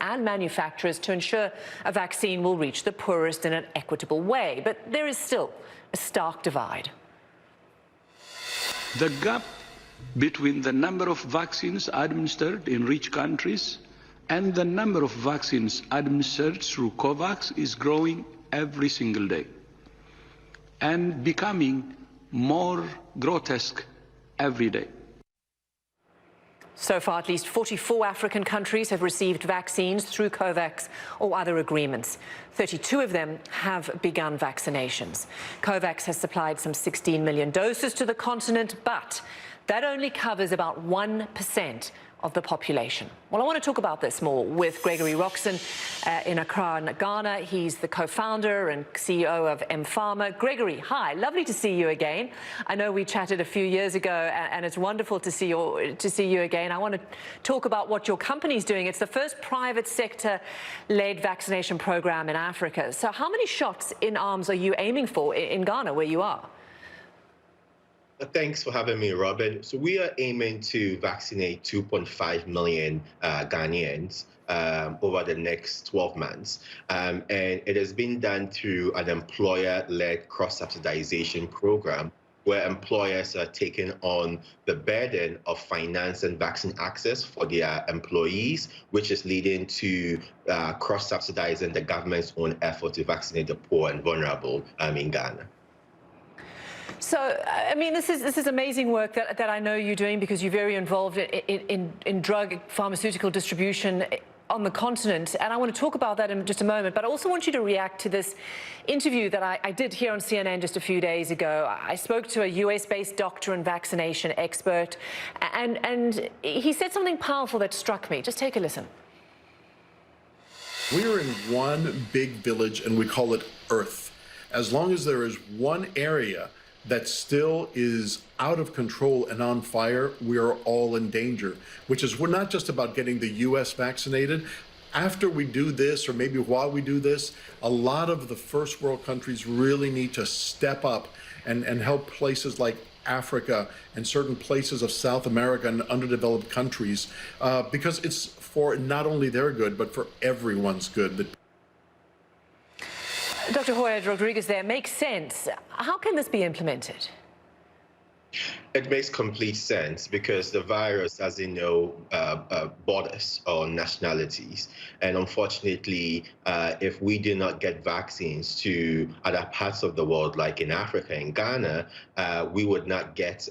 and manufacturers to ensure a vaccine will reach the poorest in an equitable way. But there is still a stark divide. The gap between the number of vaccines administered in rich countries and the number of vaccines administered through COVAX is growing every single day and becoming more grotesque every day. So far, at least 44 African countries have received vaccines through COVAX or other agreements. 32 of them have begun vaccinations. COVAX has supplied some 16 million doses to the continent, but that only covers about 1% of the population. Well, I want to talk about this more with Gregory Rockson in Accra, Ghana. He's the co-founder and CEO of M-Pharma. Gregory, hi, lovely to see you again. I know we chatted a few years ago, and it's wonderful to see you again. I want to talk about what your company's doing. It's the first private sector-led vaccination program in Africa. So how many shots in arms are you aiming for in Ghana, where you are? Thanks for having me, Robyn. So we are aiming to vaccinate 2.5 million Ghanaians over the next 12 months. And it has been done through an employer-led cross-subsidization program where employers are taking on the burden of finance and vaccine access for their employees, which is leading to cross-subsidizing the government's own effort to vaccinate the poor and vulnerable in Ghana. So, I mean, this is amazing work that I know you're doing because you're very involved in drug pharmaceutical distribution on the continent. And I want to talk about that in just a moment. But I also want you to react to this interview that I did here on CNN just a few days ago. I spoke to a US-based doctor and vaccination expert, and he said something powerful that struck me. Just take a listen. We are in one big village, and we call it Earth. As long as there is one area that still is out of control and on fire, we are all in danger, which is we're not just about getting the US vaccinated. After we do this, or maybe while we do this, a lot of the first world countries really need to step up and help places like Africa and certain places of South America and underdeveloped countries, because it's for not only their good, but for everyone's good. Dr. Hoya Rodriguez there, makes sense. How can this be implemented? It makes complete sense because the virus doesn't know borders or nationalities. And unfortunately, if we do not get vaccines to other parts of the world, like in Africa and Ghana, we would not get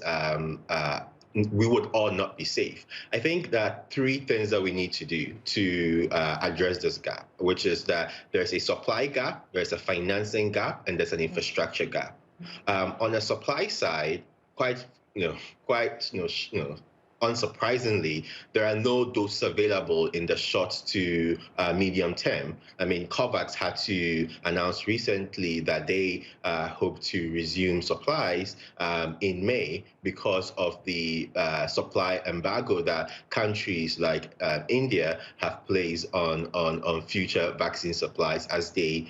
we would all not be safe. I think that three things that we need to do to address this gap, which is that there's a supply gap, there's a financing gap, and there's an infrastructure gap. On the supply side, quite unsurprisingly, there are no doses available in the short to medium term. I mean, COVAX had to announce recently that they hope to resume supplies in May because of the supply embargo that countries like India have placed on future vaccine supplies as they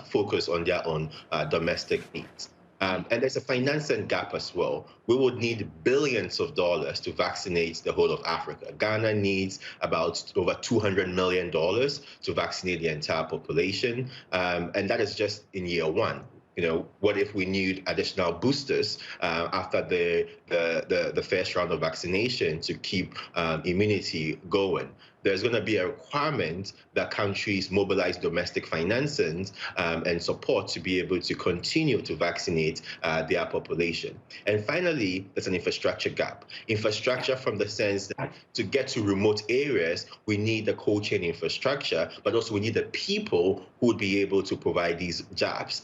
focus on their own domestic needs. And there's a financing gap as well. We would need billions of dollars to vaccinate the whole of Africa. Ghana needs about over $200 million to vaccinate the entire population. And that is just in year one. You know, what if we need additional boosters after the first round of vaccination to keep immunity going? There's going to be a requirement that countries mobilize domestic financing and support to be able to continue to vaccinate their population. And finally, there's an infrastructure gap. Infrastructure from the sense that to get to remote areas, we need the cold chain infrastructure, but also we need the people who would be able to provide these jobs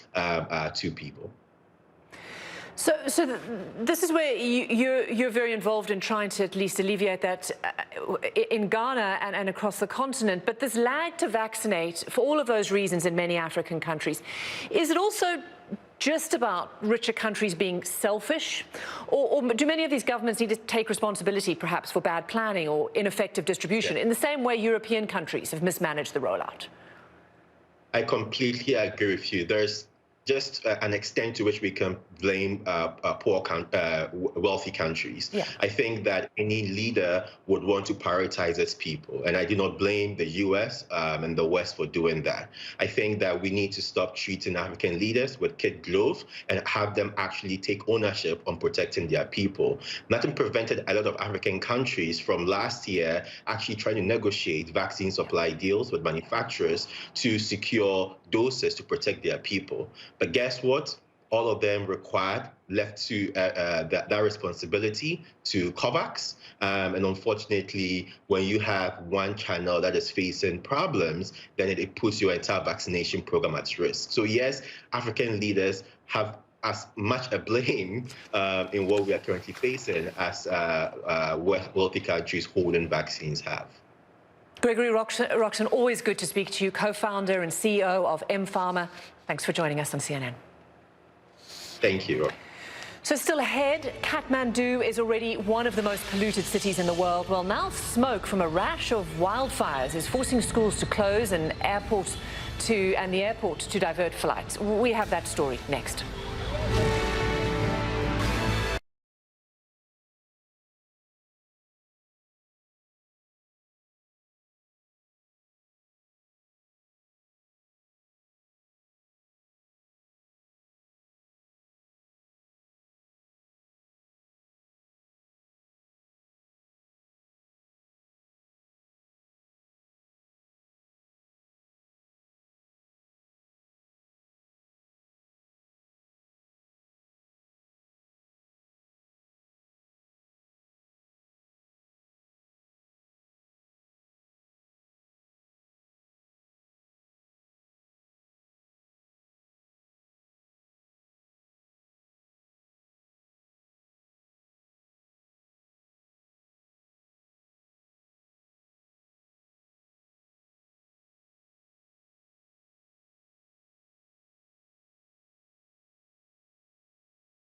to people. So this is where you're very involved in trying to at least alleviate that in Ghana and across the continent. But this lag to vaccinate, for all of those reasons in many African countries, is it also just about richer countries being selfish? Or do many of these governments need to take responsibility, perhaps, for bad planning or ineffective distribution, in the same way European countries have mismanaged the rollout? I completely agree with you. There's just an extent to which we can blame wealthy countries. Yeah. I think that any leader would want to prioritize its people, and I do not blame the U.S. And the West for doing that. I think that we need to stop treating African leaders with kid gloves and have them actually take ownership on protecting their people. Nothing prevented a lot of African countries from last year actually trying to negotiate vaccine supply deals with manufacturers to secure doses to protect their people. But guess what? All of them left to that responsibility to COVAX. And unfortunately, when you have one channel that is facing problems, then it puts your entire vaccination program at risk. So yes, African leaders have as much a blame in what we are currently facing as wealthy countries holding vaccines have. Gregory Rockson, always good to speak to you, co-founder and CEO of M-Pharma. Thanks for joining us on CNN. Thank you. So still ahead, Kathmandu is already one of the most polluted cities in the world. Well, now smoke from a rash of wildfires is forcing schools to close and the airport to divert flights. We have that story next.